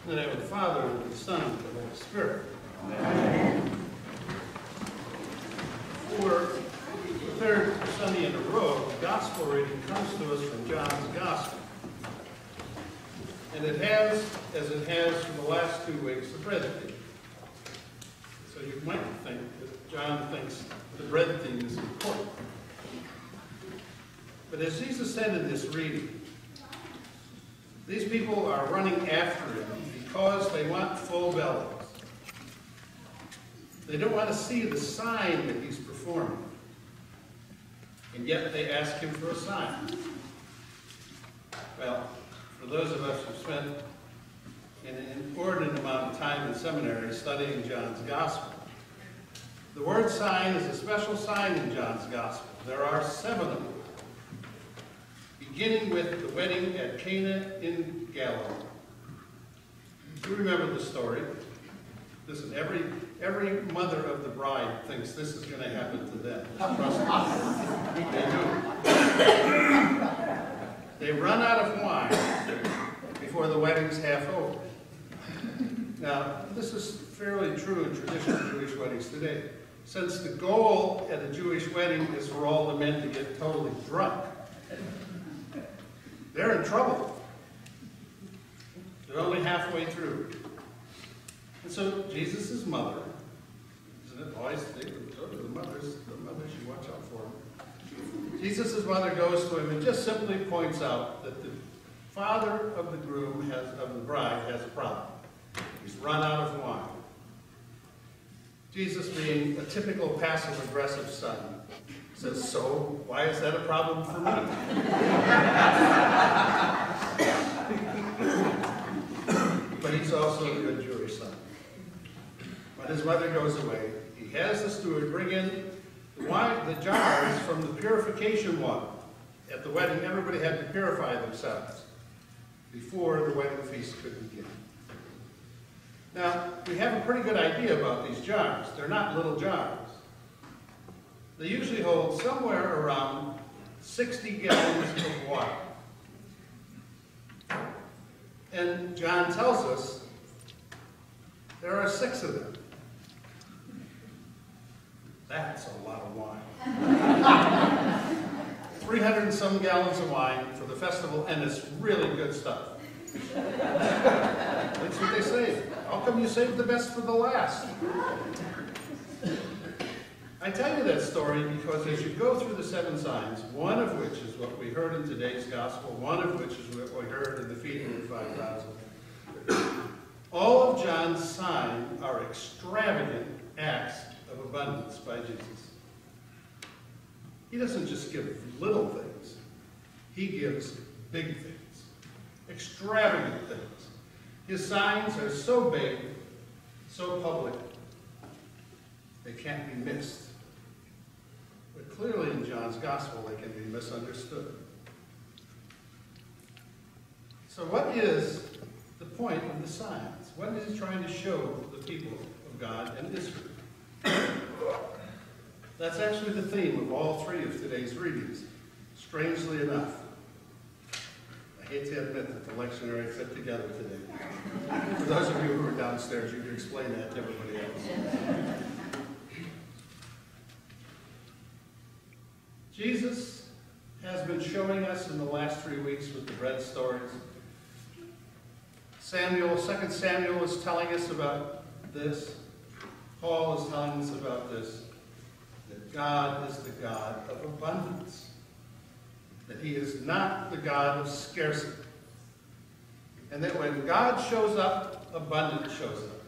In the name of the Father, and of the Son, and of the Holy Spirit. Amen. For the third Sunday in a row, the Gospel reading comes to us from John's Gospel. And it has, as it has for the last 2 weeks, the bread theme. So you might think that John thinks the bread theme is important. But as Jesus said in this reading, these people are running after him because they want full bellies. They don't want to see the sign that he's performing. And yet they ask him for a sign. Well, for those of us who've spent an inordinate amount of time in seminary studying John's Gospel, the word sign is a special sign in John's Gospel. There are 7 of them, beginning with the wedding at Cana in Galilee. You remember the story. Listen, every mother of the bride thinks this is going to happen to them. Trust me. They do. They run out of wine before the wedding's half over. Now, this is fairly true in traditional Jewish weddings today, since the goal at a Jewish wedding is for all the men to get totally drunk. They're in trouble. They're only halfway through. And so Jesus' mother, isn't it always the mothers, you watch out for them. Jesus' mother goes to him and just simply points out that the father of the groom, of the bride, has a problem. He's run out of wine. Jesus, being a typical passive-aggressive son, says, "So, why is that a problem for me?" But he's also a good Jewish son. When his mother goes away, he has the steward bring in the jars from the purification water. At the wedding, everybody had to purify themselves before the wedding feast could begin. Now, we have a pretty good idea about these jars. They're not little jars. They usually hold somewhere around 60 gallons of water. And John tells us there are 6 of them. That's a lot of wine. 300 and some gallons of wine for the festival, and it's really good stuff. That's what they say. How come you saved the best for the last? I tell you that story because as you go through the 7 signs, one of which is what we heard in today's gospel, one of which is what we heard in the feeding of the 5,000, all of John's signs are extravagant acts of abundance by Jesus. He doesn't just give little things. He gives big things, extravagant things. His signs are so big, so public, they can't be missed. But clearly in John's gospel, they can be misunderstood. So what is the point of the signs? What is he trying to show the people of God and Israel? That's actually the theme of all 3 of today's readings, strangely enough. I hate to admit that the lectionary fit together today. For those of you who are downstairs, you can explain that to everybody else. Jesus has been showing us in the last 3 weeks with the bread stories. 2 Samuel is telling us about this. Paul is telling us about this. That God is the God of abundance. That he is not the God of scarcity. And that when God shows up, abundance shows up.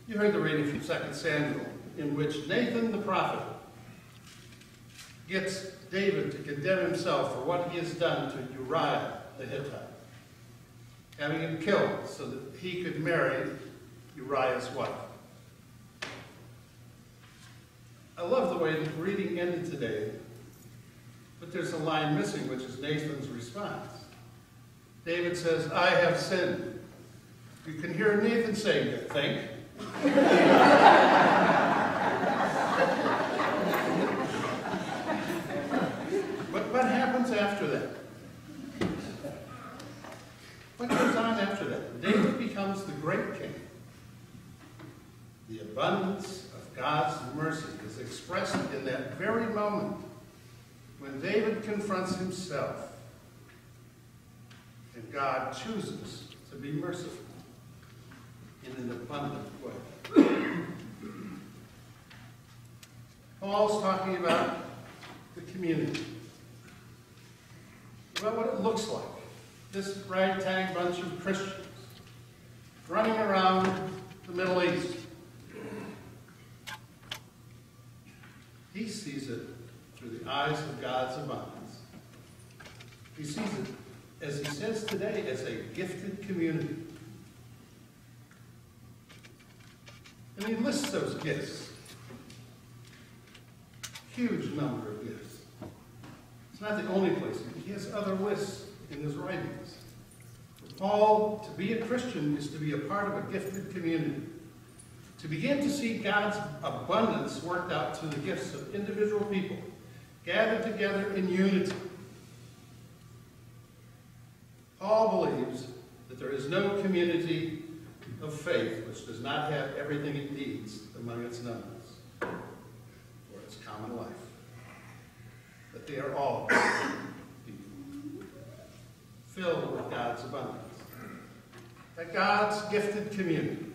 You heard the reading from 2 Samuel, in which Nathan the prophet gets David to condemn himself for what he has done to Uriah the Hittite, having him killed so that he could marry Uriah's wife. I love the way the reading ended today, but there's a line missing, which is Nathan's response. David says, "I have sinned." You can hear Nathan saying that, think. But what happens after that? What goes on comes the great King. The abundance of God's mercy is expressed in that very moment when David confronts himself and God chooses to be merciful in an abundant way. Paul's talking about the community, about what it looks like. This ragtag bunch of Christians running around the Middle East. He sees it through the eyes of God's abundance. He sees it, as he says today, as a gifted community. And he lists those gifts. Huge number of gifts. It's not the only place. He has other lists in his writings. For Paul, to be a Christian is to be a part of a gifted community. To begin to see God's abundance worked out through the gifts of individual people, gathered together in unity. Paul believes that there is no community of faith which does not have everything it needs among its members for its common life. That they are all people, filled with God's abundance. That God's gifted community,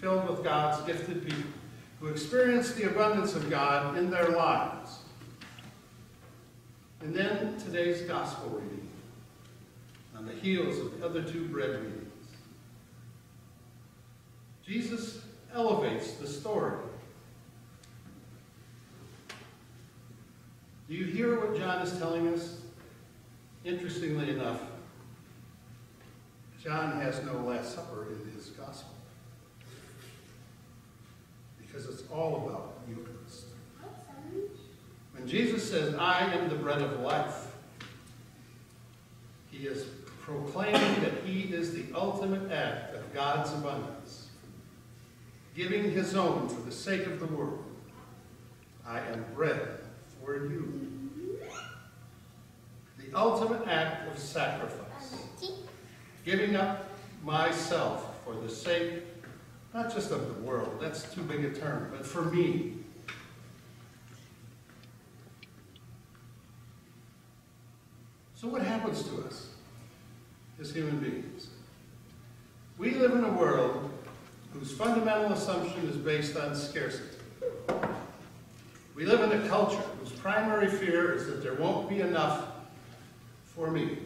filled with God's gifted people, who experience the abundance of God in their lives. And then today's gospel reading, on the heels of the other two bread readings. Jesus elevates the story. Do you hear what John is telling us? Interestingly enough, John has no Last Supper in his gospel, because it's all about Eucharist. When Jesus says, "I am the bread of life," he is proclaiming that he is the ultimate act of God's abundance, giving his own for the sake of the world. I am bread for you. The ultimate act of sacrifice, giving up myself for the sake, not just of the world, that's too big a term, but for me. So what happens to us as human beings? We live in a world whose fundamental assumption is based on scarcity. We live in a culture whose primary fear is that there won't be enough for me.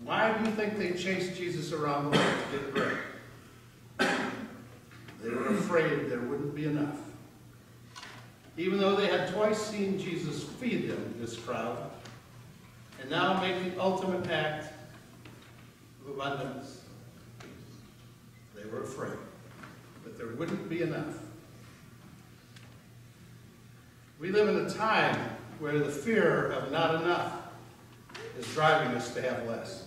Why do you think they chased Jesus around the world to get bread? They were afraid there wouldn't be enough. Even though they had twice seen Jesus feed them, this crowd, and now make the ultimate act of abundance, they were afraid that there wouldn't be enough. We live in a time where the fear of not enough is driving us to have less.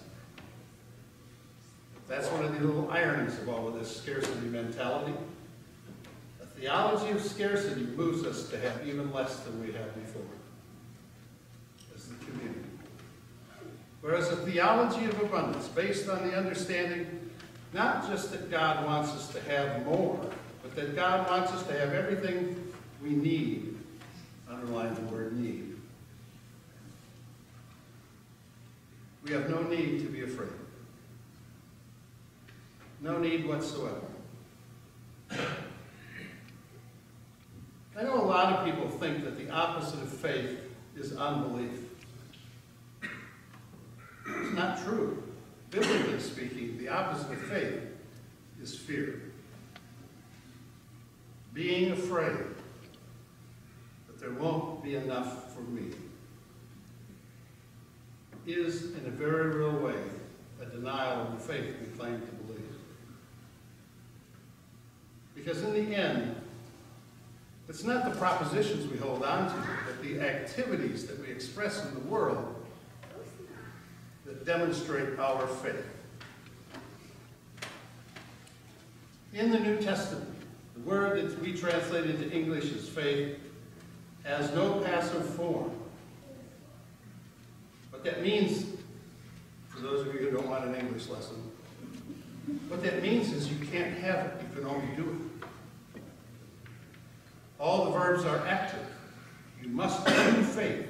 That's one of the little ironies of all of this scarcity mentality. A theology of scarcity moves us to have even less than we had before as the community. Whereas a theology of abundance based on the understanding not just that God wants us to have more, but that God wants us to have everything we need. Underline the word need. We have no need to be afraid. No need whatsoever. I know a lot of people think that the opposite of faith is unbelief. It's not true. Biblically speaking, the opposite of faith is fear. Being afraid that there won't be enough for me is, in a very real way, a denial of the faith we claim to believe. Because in the end, it's not the propositions we hold on to, but the activities that we express in the world that demonstrate our faith. In the New Testament, the word that we translate into English as faith has no passive form. What that means, for those of you who don't want an English lesson, What that means is you can't have it, you can only do it. All the verbs are active. You must do faith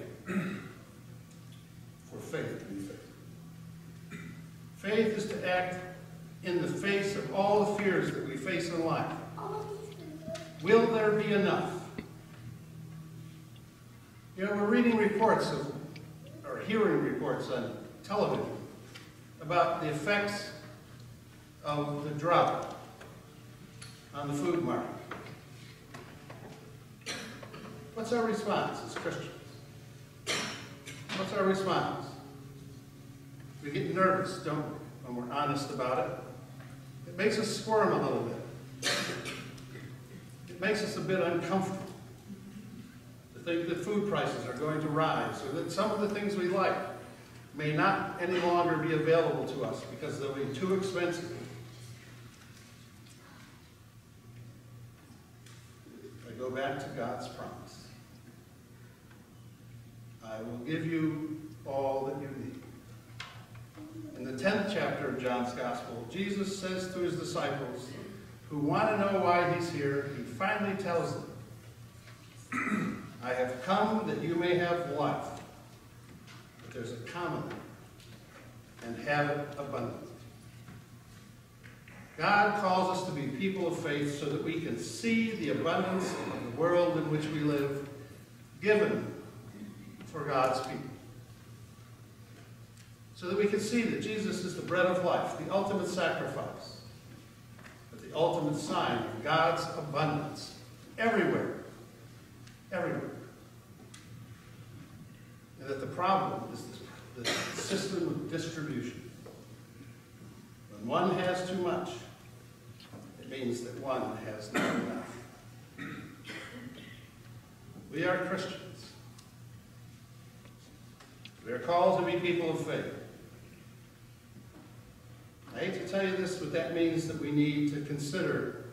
for faith to be faith. Faith is to act in the face of all the fears that we face in life. Will there be enough? You know, we're reading reports or hearing reports on television about the effects of the drought on the food market. What's our response as Christians? What's our response? We get nervous, don't we, when we're honest about it? It makes us squirm a little bit. It makes us a bit uncomfortable to think that food prices are going to rise, or that some of the things we like may not any longer be available to us because they'll be too expensive. I go back to God's promise. I will give you all that you need. In the 10th chapter of John's Gospel, Jesus says to his disciples who want to know why he's here, he finally tells them, I have come that you may have life, but there's a comma there, and have it abundantly. God calls us to be people of faith so that we can see the abundance of the world in which we live, given for God's people. So that we can see that Jesus is the bread of life, the ultimate sacrifice, but the ultimate sign of God's abundance everywhere. Everywhere. And that the problem is the system of distribution. When one has too much, it means that one has not enough. We are Christians. We are called to be people of faith. I hate to tell you this, but that means that we need to consider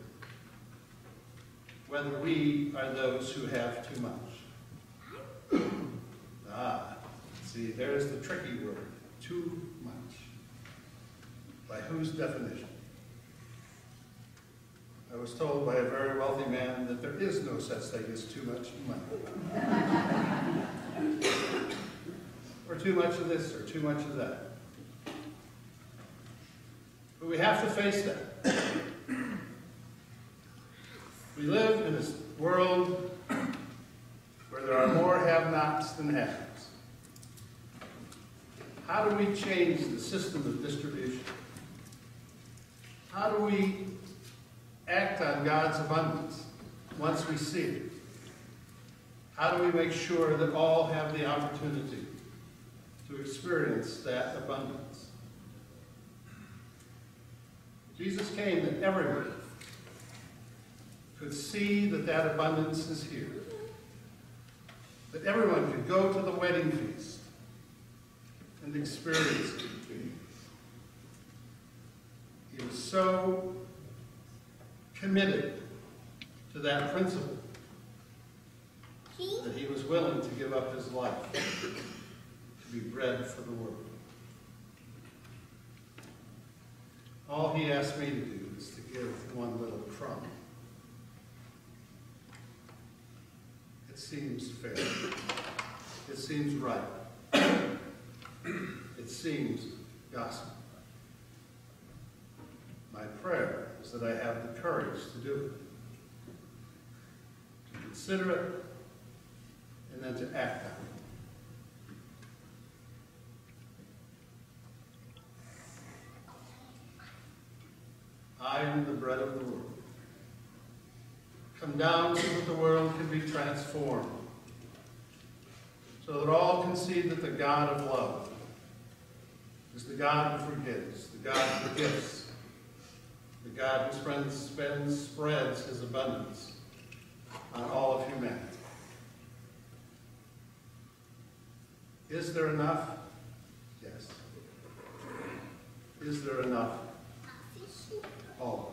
whether we are those who have too much. See, there's the tricky word, too much. By whose definition? I was told by a very wealthy man that there is no such thing as too much money. Or too much of this, or too much of that. But we have to face that. We live in a world where there are more have-nots than have-nots. How do we change the system of distribution? How do we act on God's abundance once we see it? How do we make sure that all have the opportunity to experience that abundance? Jesus came that everyone could see that that abundance is here. That everyone could go to the wedding feast and experience it. He was so committed to that principle that he was willing to give up his life to be bread for the world. All he asked me to do is to give one little crumb. It seems fair. It seems right. It seems gospel. My prayer is that I have the courage to do it, to consider it, and then to act on it. I am the bread of the world. Come down so that the world can be transformed, so that all can see that the God of love is the God who forgives, the God who forgives, the God who spreads his abundance on all of humanity. Is there enough? Yes. Is there enough? Always.